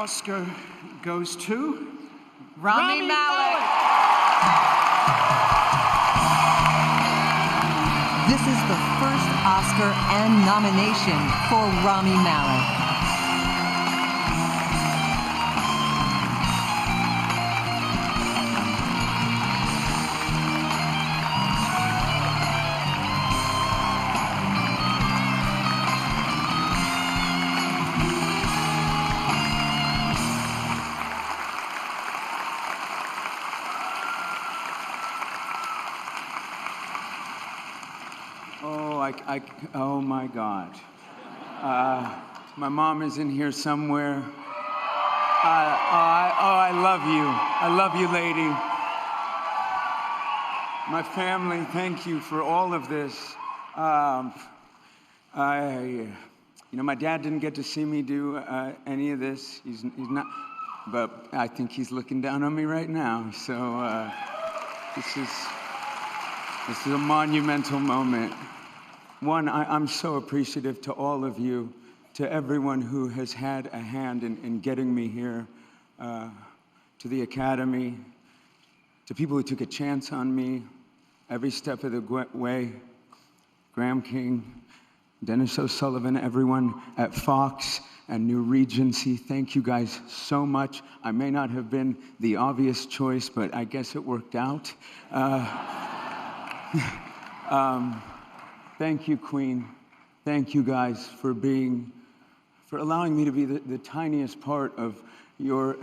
Oscar goes to Rami Malek. This is the first Oscar and nomination for Rami Malek. Oh my God. My mom is in here somewhere. I love you. I love you, lady. My family, thank you for all of this. My dad didn't get to see me do any of this. He's not, but I think he's looking down on me right now. So this is a monumental moment. One, I'm so appreciative to all of you, to everyone who has had a hand in getting me here, to the Academy, to people who took a chance on me every step of the way, Graham King, Dennis O'Sullivan, everyone at Fox and New Regency, thank you guys so much. I may not have been the obvious choice, but I guess it worked out. Thank you, Queen. Thank you guys for allowing me to be the tiniest part of your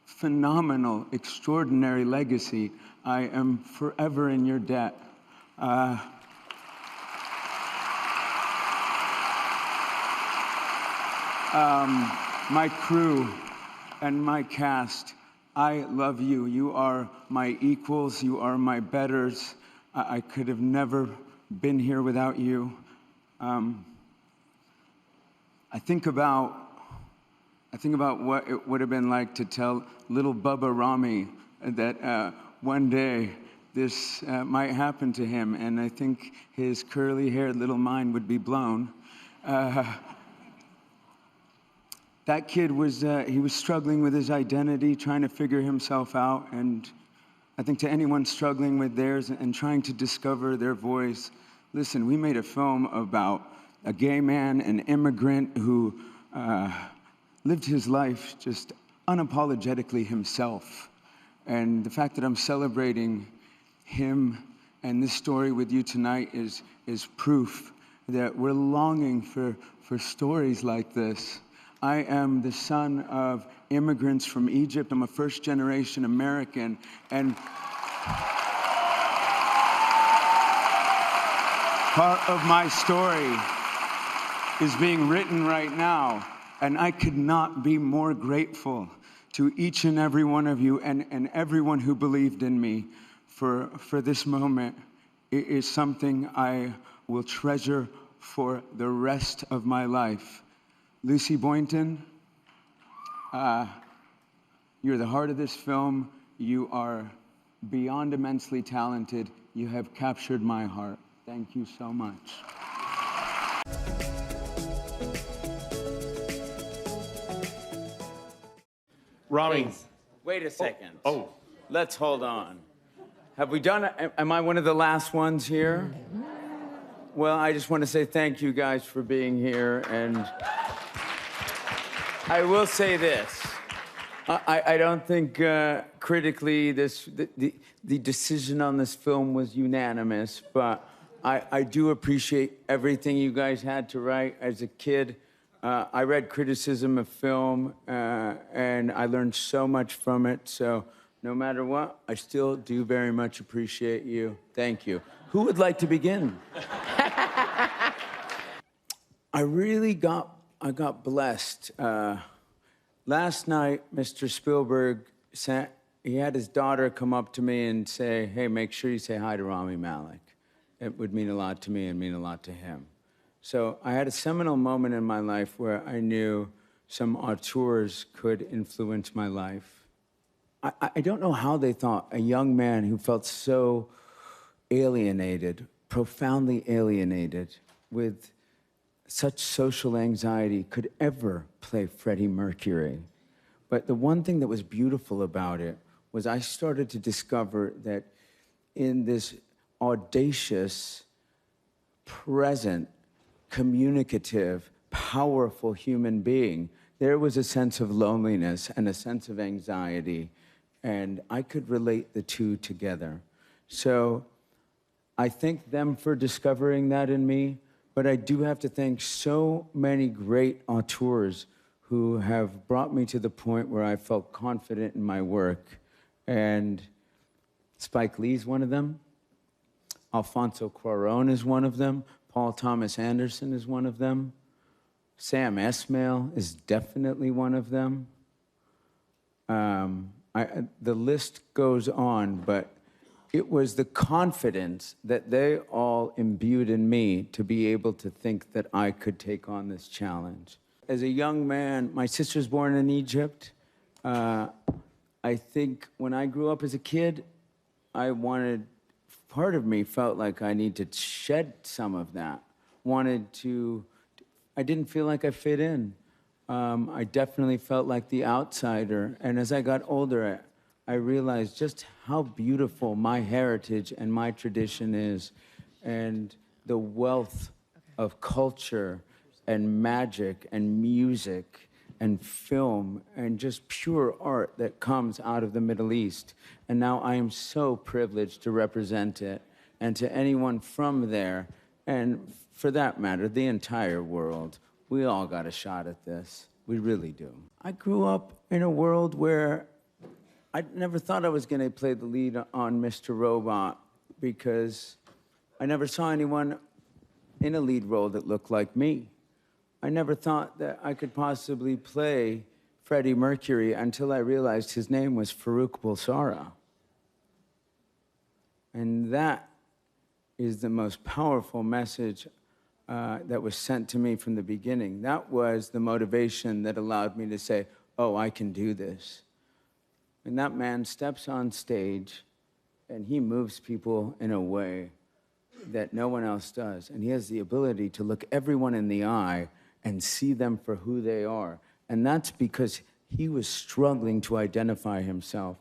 phenomenal, extraordinary legacy. I am forever in your debt. My crew and my cast, I love you. You are my equals. You are my betters. I could have never been here without you. I think about what it would have been like to tell little Bubba Rami that one day this might happen to him, and I think his curly-haired little mind would be blown. That kid was struggling with his identity, trying to figure himself out, and I think to anyone struggling with theirs and trying to discover their voice, listen, we made a film about a gay man, an immigrant who lived his life just unapologetically himself. And the fact that I'm celebrating him and this story with you tonight is proof that we're longing for stories like this. I am the son of immigrants from Egypt. I'm a first-generation American, and part of my story is being written right now, and I could not be more grateful to each and every one of you and everyone who believed in me for this moment. It is something I will treasure for the rest of my life. Lucy Boynton, you're the heart of this film. You are beyond immensely talented. You have captured my heart. Thank you so much. Rami. Please, wait a second. Oh. Let's hold on. Have we done it? Am I one of the last ones here? Well, I just want to say thank you guys for being here, and I will say this. I don't think critically the decision on this film was unanimous, but I do appreciate everything you guys had to write. As a kid, I read criticism of film, and I learned so much from it. So no matter what, I still do very much appreciate you. Thank you. Who would like to begin? I got blessed. Last night, Mr. Spielberg he had his daughter come up to me and say, hey, make sure you say hi to Rami Malek. It would mean a lot to me and mean a lot to him. So I had a seminal moment in my life where I knew some auteurs could influence my life. I don't know how they thought a young man who felt so alienated, profoundly alienated, with such social anxiety could ever play Freddie Mercury. But the one thing that was beautiful about it was I started to discover that in this audacious, present, communicative, powerful human being, there was a sense of loneliness and a sense of anxiety, and I could relate the two together. So I thank them for discovering that in me, but I do have to thank so many great auteurs who have brought me to the point where I felt confident in my work. And Spike Lee's one of them. Alfonso Cuarón is one of them. Paul Thomas Anderson is one of them. Sam Esmail is definitely one of them. The list goes on, but it was the confidence that they all imbued in me to be able to think that I could take on this challenge. As a young man, my sister's born in Egypt. I think when I grew up as a kid, part of me felt like I need to shed some of that. I didn't feel like I fit in. I definitely felt like the outsider. And as I got older, I realized just how beautiful my heritage and my tradition is, and the wealth of culture and magic and music and film and just pure art that comes out of the Middle East. And now I am so privileged to represent it, and to anyone from there, and for that matter, the entire world. We all got a shot at this. We really do. I grew up in a world where I never thought I was going to play the lead on Mr. Robot, because I never saw anyone in a lead role that looked like me. I never thought that I could possibly play Freddie Mercury until I realized his name was Farouk Bulsara. And that is the most powerful message that was sent to me from the beginning. That was the motivation that allowed me to say, oh, I can do this. And that man steps on stage and he moves people in a way that no one else does. And he has the ability to look everyone in the eye and see them for who they are. And that's because he was struggling to identify himself.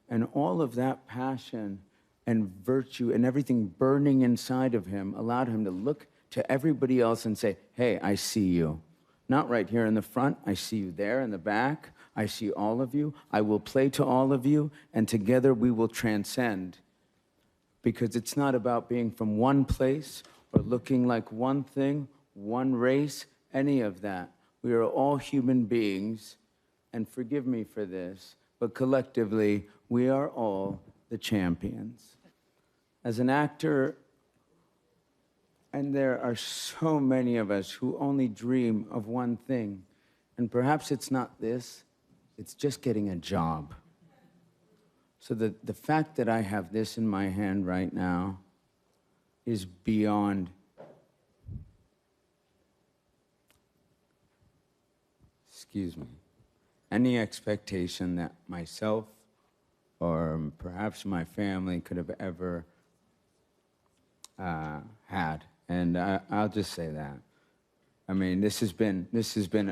And all of that passion and virtue and everything burning inside of him allowed him to look to everybody else and say, hey, I see you. Not right here in the front, I see you there in the back. I see all of you. I will play to all of you, and together we will transcend. Because it's not about being from one place or looking like one thing, one race, any of that. We are all human beings, and forgive me for this, but collectively, we are all the champions. As an actor, and there are so many of us who only dream of one thing, and perhaps it's not this, it's just getting a job. So the fact that I have this in my hand right now is beyond any expectation that myself or perhaps my family could have ever had. And I'll just say that. I mean, it's been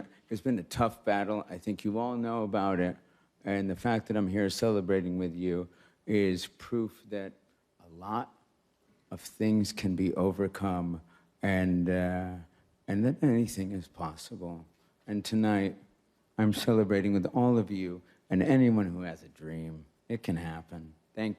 a tough battle. I think you all know about it. And the fact that I'm here celebrating with you is proof that a lot of things can be overcome, and that anything is possible. And tonight, I'm celebrating with all of you and anyone who has a dream. It can happen. Thank you.